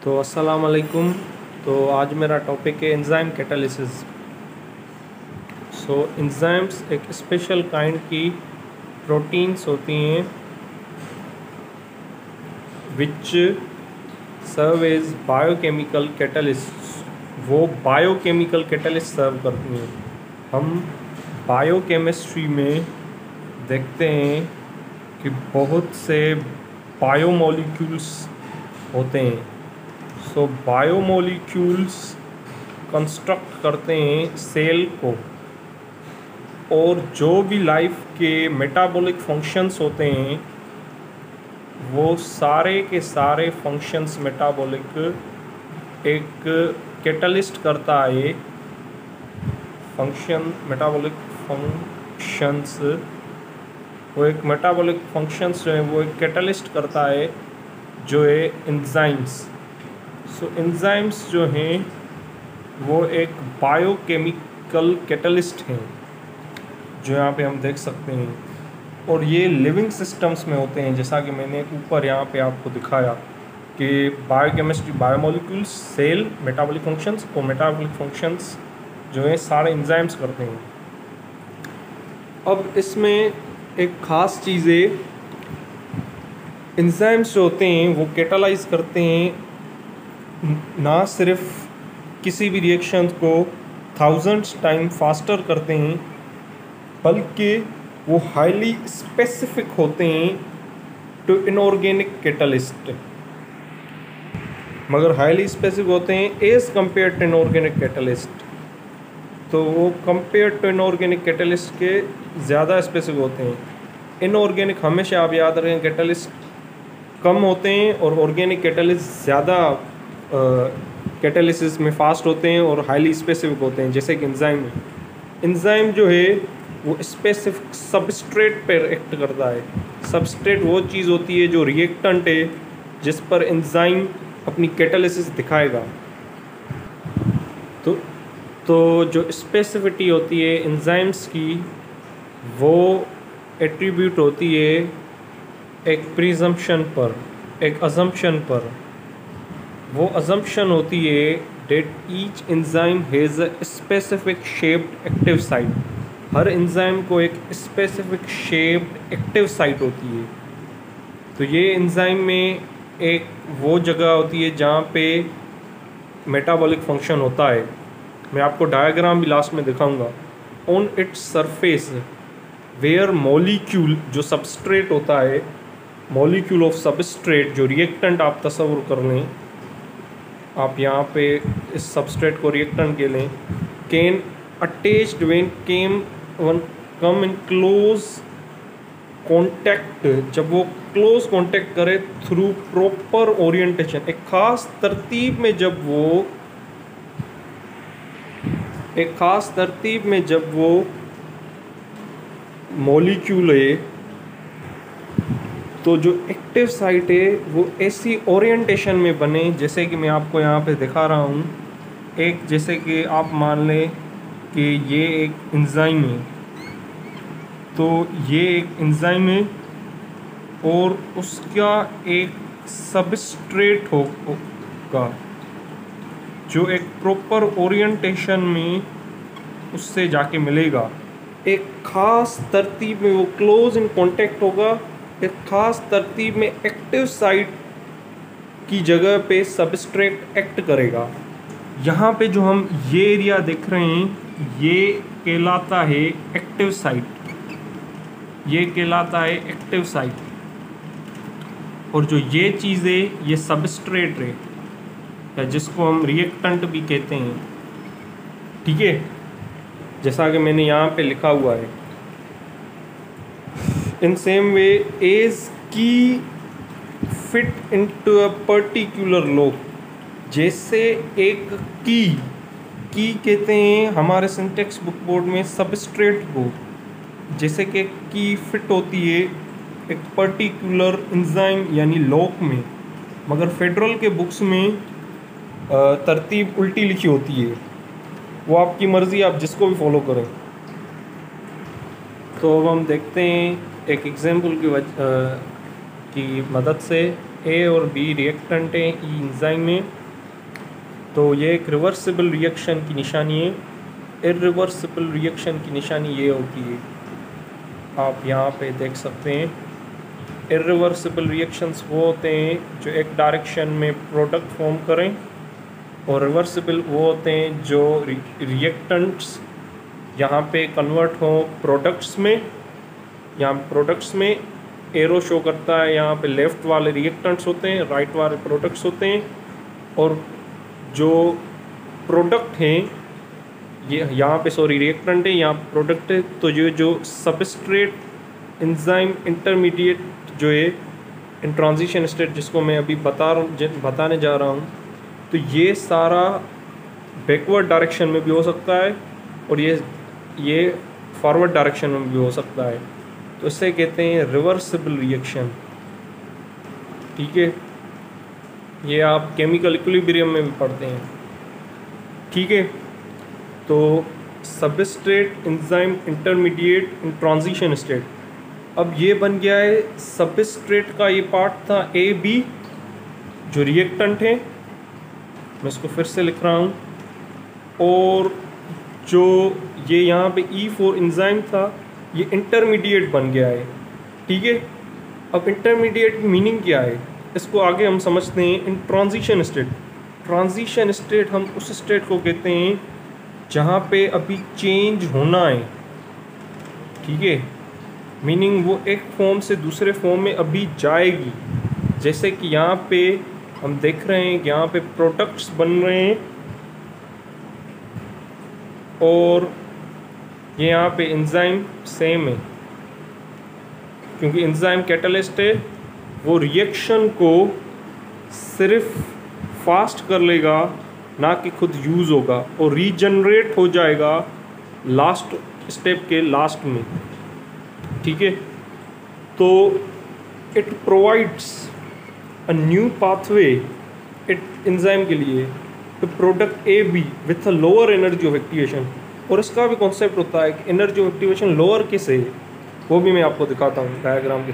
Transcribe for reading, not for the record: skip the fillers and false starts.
तो अस्सलाम वालेकुम। तो आज मेरा टॉपिक है एंजाइम कैटालिसिस। सो एंजाइम्स एक स्पेशल काइंड की प्रोटीन्स होती हैं विच सर्व एज बायोकेमिकल कैटलिस्ट। वो बायोकेमिकल कैटलिस्ट सर्व करती हैं। हम बायोकेमिस्ट्री में देखते हैं कि बहुत से बायोमोलिक्यूल्स होते हैं। सो बायोमोलिक्यूल्स कंस्ट्रक्ट करते हैं सेल को, और जो भी लाइफ के मेटाबॉलिक फंक्शंस होते हैं वो सारे के सारे फंक्शंस मेटाबॉलिक एक कैटलिस्ट करता है। मेटाबॉलिक फंक्शंस वो एक मेटाबॉलिक फंक्शंस जो है वो एक कैटलिस्ट करता है, जो है एंजाइम्स। सो एंजाइम्स जो हैं वो एक बायोकेमिकल कैटलिस्ट हैं, जो यहाँ पे हम देख सकते हैं। और ये लिविंग सिस्टम्स में होते हैं, जैसा कि मैंने ऊपर यहाँ पे आपको दिखाया कि biochemistry, biomolecules, cell, metabolic functions, और मेटाबॉलिक फंक्शंस जो है सारे एंजाइम्स करते हैं। अब इसमें एक ख़ास चीज़ है, एंजाइम्स जो होते हैं वो कैटालाइज करते हैं, ना सिर्फ किसी भी रिएक्शन को थाउजेंड्स टाइम फास्टर करते हैं, बल्कि वो हाईली स्पेसिफिक होते हैं टू इनऑर्गेनिक कैटलिस्ट। मगर हाईली स्पेसिफिक होते हैं as compare to inorganic catalyst. तो वो कंपेयर टू इनऑर्गेनिक कैटलिस्ट के ज़्यादा स्पेसिफिक होते हैं। इनऑर्गेनिक हमेशा आप याद रखें कैटलिस्ट कम होते हैं, और ऑर्गेनिक कैटलिस्ट ज़्यादा कैटालिसिस में फास्ट होते हैं और हाईली स्पेसिफिक होते हैं, जैसे कि एंजाइम है। एंजाइम जो है वो स्पेसिफिक सबस्ट्रेट पर एक्ट करता है। सबस्ट्रेट वो चीज़ होती है जो रिएक्टेंट है, जिस पर एंजाइम अपनी कैटालिसिस दिखाएगा। तो जो स्पेसिफिटी होती है एंजाइम्स की, वो एट्रीब्यूट होती है एक प्रिजम्पशन पर, एक अजम्पशन पर। वो अजम्पशन होती है that each enzyme has a specific shaped active site. हर एंजाइम को एक स्पेसिफिक शेप्ड एक्टिव साइट होती है। तो ये एंजाइम में एक वो जगह होती है जहाँ पे मेटाबॉलिक फंक्शन होता है। मैं आपको डायग्राम भी लास्ट में दिखाऊंगा। On its surface where molecule, जो सबस्ट्रेट होता है, मॉलिक्यूल ऑफ सबस्ट्रेट, जो रिएक्टेंट आप तस्वुर कर लें, आप यहाँ पे इस सबस्ट्रेट को रिएक्टेंट के लें, can attached when come in close contact, जब वो क्लोज कॉन्टैक्ट करे थ्रू प्रॉपर ओरिएंटेशन, एक ख़ास तरतीब में जब वो मॉलिक्यूल है, तो जो एक्टिव साइट है वो ऐसी ओरिएंटेशन में बने, जैसे कि मैं आपको यहाँ पे दिखा रहा हूँ। एक जैसे कि आप मान लें कि ये एक एंजाइम है, तो ये एक एंजाइम है और उसका एक सबस्ट्रेट होगा जो एक प्रॉपर ओरिएंटेशन में उससे जाके मिलेगा। एक ख़ास तरतीब में वो क्लोज इन कांटेक्ट होगा, एक ख़ास तरतीब में एक्टिव साइट की जगह पे सबस्ट्रेट एक्ट करेगा। यहाँ पे जो हम ये एरिया देख रहे हैं, ये कहलाता है एक्टिव साइट। ये कहलाता है एक्टिव साइट। और जो ये चीज़ है ये सबस्ट्रेट है, या जिसको हम रिएक्टेंट भी कहते हैं। ठीक है, जैसा कि मैंने यहाँ पे लिखा हुआ है। इन सेम वे एज की fit into a particular lock, जैसे एक की कहते हैं हमारे सिंटेक्स बुक बोर्ड में सबस्ट्रेट को, जैसे कि की फिट होती है एक पर्टिकुलर एंजाइम यानी लॉक में, मगर फेडरल के बुक्स में तरतीब उल्टी लिखी होती है। वो आपकी मर्ज़ी, आप जिसको भी फॉलो करें। तो अब हम देखते हैं एक एग्जाम्पल की मदद से ए और बी रिएक्टेंट हैं ई एंजाइम में, तो ये एक रिवर्सिबल रिएक्शन की निशानी है। इरिवर्सिबल रिएक्शन की निशानी ये होती है, आप यहाँ पे देख सकते हैं। इरिवर्सिबल रिएक्शंस वो होते हैं जो एक डायरेक्शन में प्रोडक्ट फॉर्म करें, और रिवर्सिबल वो होते हैं जो रिएक्टेंट्स यहाँ पे कन्वर्ट हों प्रोडक्ट्स में। यहाँ प्रोडक्ट्स में एरो शो करता है, यहाँ पे लेफ़्ट वाले रिएक्टेंट्स होते हैं, राइट वाले प्रोडक्ट्स होते हैं। और जो प्रोडक्ट हैं ये यहाँ पे सॉरी रिएक्टेंट है, यहाँ प्रोडक्ट है। तो ये जो सबस्ट्रेट एंजाइम इंटरमीडिएट जो है इन ट्रांजिशन स्टेट, जिसको मैं अभी बताने जा रहा हूँ, तो ये सारा बैकवर्ड डायरेक्शन में भी हो सकता है और ये फॉरवर्ड डायरेक्शन में भी हो सकता है। तो इससे कहते हैं रिवर्सिबल रिएक्शन। ठीक है, ये आप केमिकल इक्विलिब्रियम में भी पढ़ते हैं। ठीक है, तो सबस्ट्रेट एंजाइम इंटरमीडिएट इन ट्रांजिशन स्टेट। अब ये बन गया है सबस्ट्रेट का ये पार्ट था ए बी जो रिएक्टेंट है, मैं इसको फिर से लिख रहा हूँ। और जो ये यहाँ पे E4 एंजाइम था ये इंटरमीडिएट बन गया है। ठीक है, अब इंटरमीडिएट मीनिंग क्या है इसको आगे हम समझते हैं। इन ट्रांजिशन स्टेट, ट्रांजिशन स्टेट हम उस स्टेट को कहते हैं जहाँ पे अभी चेंज होना है। ठीक है, मीनिंग वो एक फॉर्म से दूसरे फॉर्म में अभी जाएगी। जैसे कि यहाँ पे हम देख रहे हैं कि यहाँ पे प्रोडक्ट्स बन रहे हैं और ये यहाँ पे एंजाइम सेम है, क्योंकि एंजाइम कैटलिस्ट है, वो रिएक्शन को सिर्फ फास्ट कर लेगा, ना कि खुद यूज़ होगा, और रीजनरेट हो जाएगा लास्ट स्टेप के लास्ट में। ठीक है, तो it provides a new pathway it enzyme के लिए to product A B with a lower energy of activation. और इसका भी कॉन्सेप्ट होता है कि एनर्जी ऑफ एक्टिवेशन लोअर किस है, वो भी मैं आपको दिखाता हूँ डायग्राम के